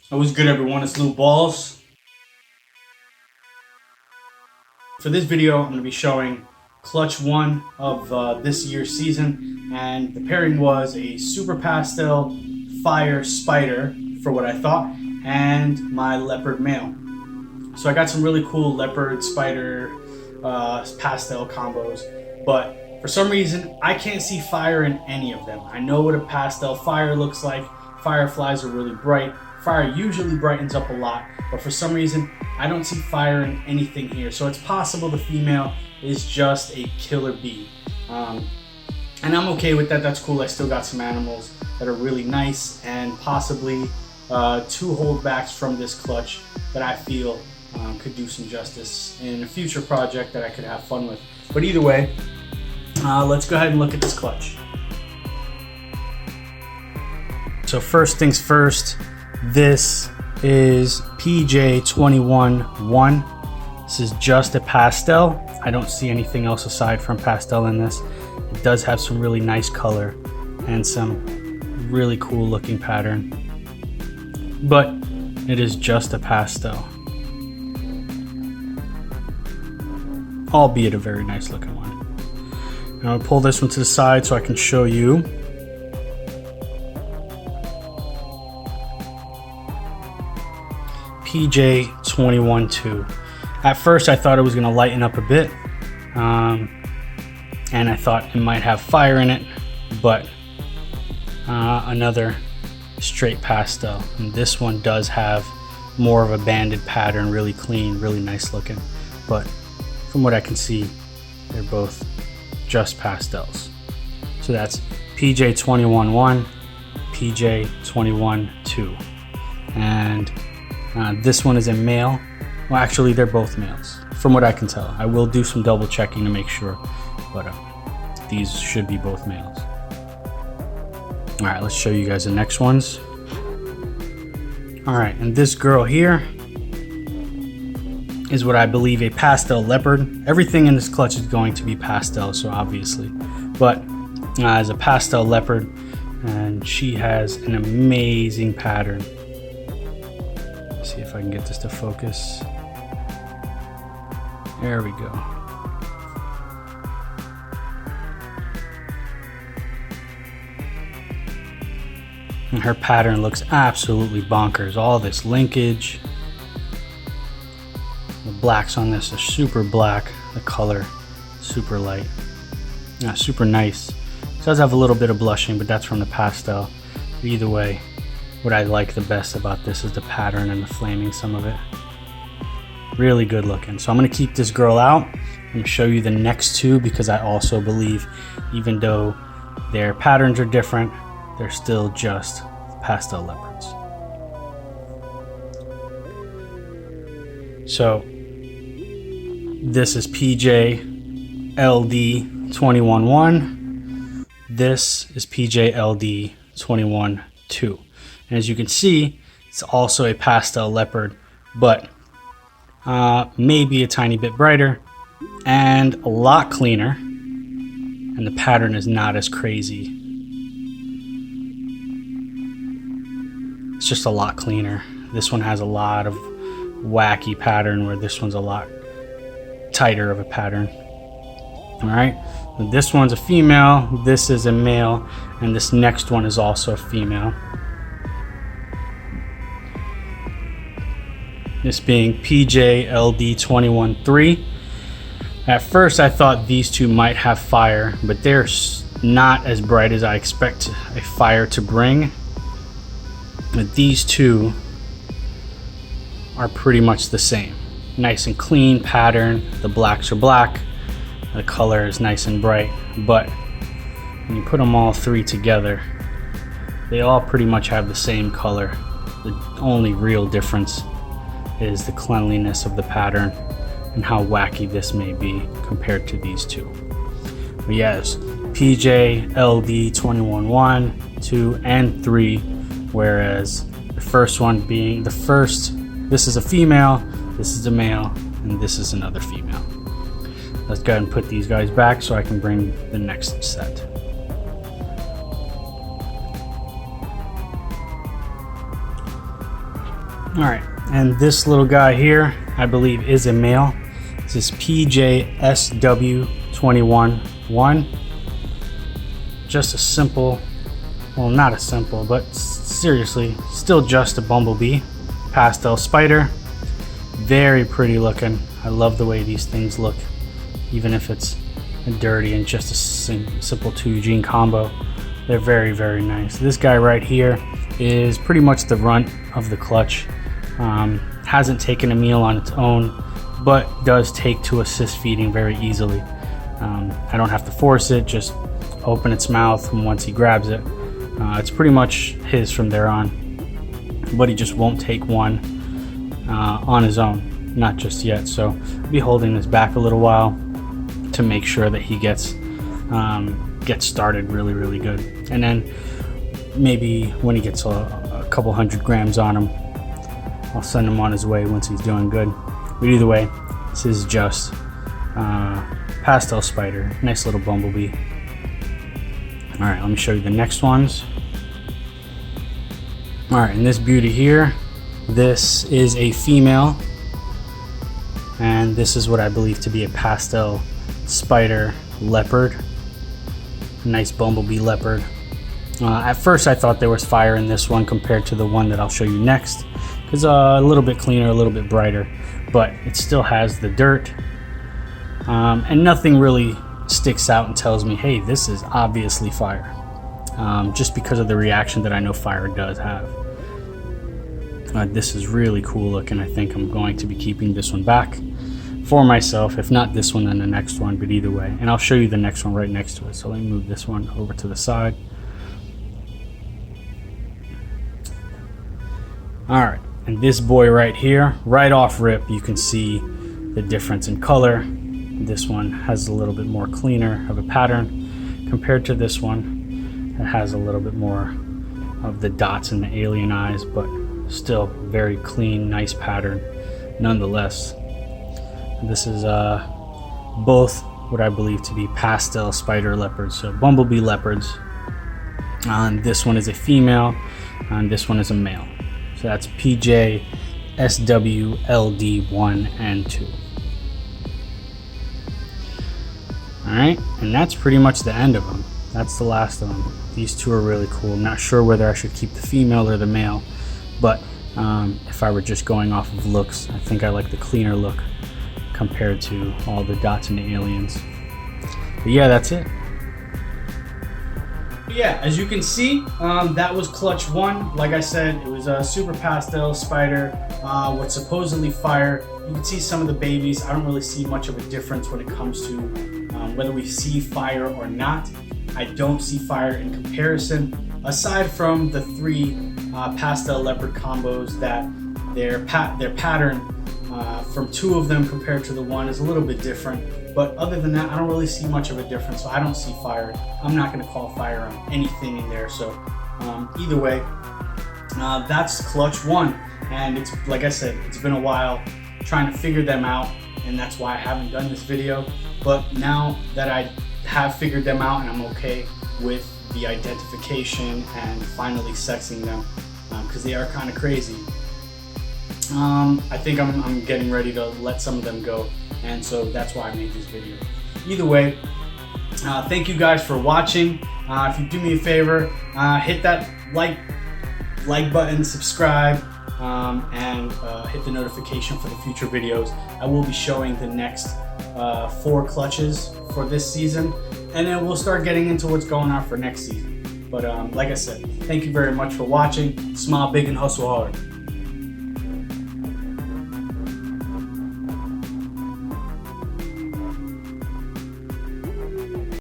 What's good, everyone? It's Ballz. For this video, I'm going to be showing clutch 1 of this year's season, and the pairing was a super pastel fire spider for what I thought, and my leopard male. So I got some really cool leopard spider pastel combos, but for some reason I can't see fire in any of them. I know what a pastel fire looks like. Fireflies are really bright. Fire usually brightens up a lot, but for some reason I don't see fire in anything here. So it's possible the female is just a KillerBee, and I'm okay with that. That's cool. I still got some animals that are really nice, and possibly 2 holdbacks from this clutch that I feel could do some justice in a future project that I could have fun with. But either way, let's go ahead and look at this clutch. So first things first, this is PJ-21-1. This is just a pastel. I don't see anything else aside from pastel in this. It does have some really nice color and some really cool looking pattern, but it is just a pastel, albeit a very nice looking one. And I'll pull this one to the side so I can show you. PJ-21-2. At first I thought it was going to lighten up a bit, and I thought it might have fire in it, but another straight pastel. And this one does have more of a banded pattern, really clean, really nice looking, but from what I can see, they're both just pastels. So that's PJ-21-1, PJ-21-2, and this one is a male. Well, actually, they're both males, from what I can tell. I will do some double checking to make sure, but these should be both males. All right, let's show you guys the next ones. All right, and this girl here is what I believe a pastel leopard. Everything in this clutch is going to be pastel, so obviously, but as a pastel leopard, and she has an amazing pattern. See if I can get this to focus. There we go. And her pattern looks absolutely bonkers. All this linkage. The blacks on this are super black. The color, super light. Yeah, super nice. It does have a little bit of blushing, but that's from the pastel. But either way, what I like the best about this is the pattern and the flaming some of it. Really good looking. So I'm going to keep this girl out. I'm going to show you the next 2 because I also believe even though their patterns are different, they're still just pastel leopards. So this is PJ-LD-21-1. This is PJ-LD-21-2. And as you can see, it's also a pastel leopard, but maybe a tiny bit brighter and a lot cleaner. And the pattern is not as crazy. It's just a lot cleaner. This one has a lot of wacky pattern, where this one's a lot tighter of a pattern. All right, this one's a female, this is a male, and this next one is also a female. This being PJ-LD-21-3. At first I thought these 2 might have fire, but they're not as bright as I expect a fire to bring. But these 2 are pretty much the same. Nice and clean pattern. The blacks are black. The color is nice and bright. But when you put them all 3 together, they all pretty much have the same color. The only real difference is the cleanliness of the pattern and how wacky this may be compared to these 2. But yes, PJ-LD-21-1, 2, and 3, whereas the first one being this is a female, this is a male, and this is another female. Let's go ahead and put these guys back so I can bring the next set. All right, and this little guy here, I believe, is a male. This is PJSW-21-1. Just a simple, well, not a simple, but seriously, still just a bumblebee pastel spider. Very pretty looking. I love the way these things look, even if it's dirty and just a simple 2 gene combo. They're very, very nice. This guy right here is pretty much the runt of the clutch. Hasn't taken a meal on its own, but does take to assist feeding very easily. I don't have to force it, just open its mouth, and once he grabs it, it's pretty much his from there on. But he just won't take one on his own, not just yet. So I'll be holding this back a little while to make sure that he gets started really, really good. And then maybe when he gets a couple 100 grams on him, I'll send him on his way once he's doing good. But either way, this is just pastel spider, nice little bumblebee. All right, let me show you the next ones. All right, and this beauty here, this is a female, and this is what I believe to be a pastel spider leopard. Nice bumblebee leopard. At first I thought there was fire in this one compared to the one that I'll show you next, because a little bit cleaner, a little bit brighter, but it still has the dirt, and nothing really sticks out and tells me, hey, this is obviously fire, just because of the reaction that I know fire does have. This is really cool looking. I think I'm going to be keeping this one back for myself, if not this one, then the next one, but either way. And I'll show you the next one right next to it. So let me move this one over to the side. All right, and this boy right here, right off rip, you can see the difference in color. This one has a little bit more cleaner of a pattern compared to this one. It has a little bit more of the dots and the alien eyes, but still very clean, nice pattern nonetheless. This is both what I believe to be pastel spider leopards, so bumblebee leopards. And this one is a female, and this one is a male. So that's PJSW-LD1 and 2. All right, and that's pretty much the end of them. That's the last of them. These two are really cool. I'm not sure whether I should keep the female or the male, but if I were just going off of looks, I think I like the cleaner look compared to all the dots and the aliens. But yeah, that's it. Yeah, as you can see, that was clutch 1. Like I said, it was a super pastel spider with supposedly fire. You can see some of the babies. I don't really see much of a difference when it comes to whether we see fire or not. I don't see fire in comparison, aside from the 3 pastel leopard combos that their pattern from 2 of them compared to the 1 is a little bit different. But other than that, I don't really see much of a difference, so I don't see fire. I'm not going to call fire on anything in there. So either way, that's clutch 1. And it's, like I said, it's been a while trying to figure them out, and that's why I haven't done this video. But now that I have figured them out and I'm okay with the identification and finally sexing them, because they are kind of crazy, I think I'm getting ready to let some of them go, and so that's why I made this video. Either way, thank you guys for watching. If you do me a favor, hit that like button, subscribe, and hit the notification for the future videos. I will be showing the next 4 clutches for this season, and then we'll start getting into what's going on for next season. But like I said, thank you very much for watching. Smile big and hustle hard.